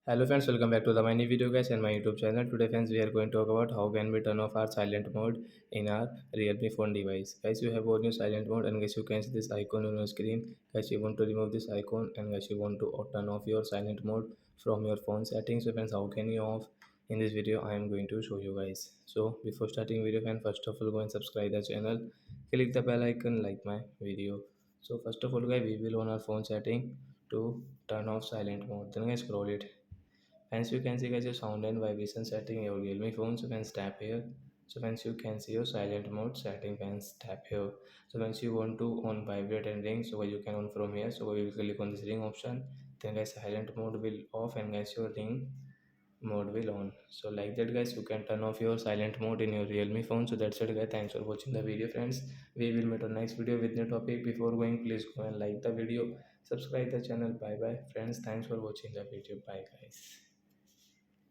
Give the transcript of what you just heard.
Hello friends, welcome back to the my new video guys and my YouTube channel. Today friends we are going to talk about how can we turn off our silent mode in our Realme phone device. Guys, you have on your silent mode and guys you can see this icon on your screen. Guys, you want to remove this icon and guys you want to turn off your silent mode from your phone settings. So friends, how can you off? In this video I am going to show you guys. So before starting video friend, first of all go and subscribe the channel. Click the bell icon, like my video. So first of all guys, we will on our phone setting to turn off silent mode. Then guys scroll it. Hence you can see guys your sound and vibration setting in your Realme phone. So once tap here. So once you can see your silent mode setting, once tap here. So once you want to on vibrate and ring, so you can on from here. So we will click on this ring option. Then guys silent mode will off and guys your ring mode will on. So like that guys you can turn off your silent mode in your Realme phone. So that's it guys. Thanks for watching the video friends. We will meet on next video with new topic. Before going, please go and like the video, subscribe the channel. Bye bye friends. Thanks for watching the video. Bye guys.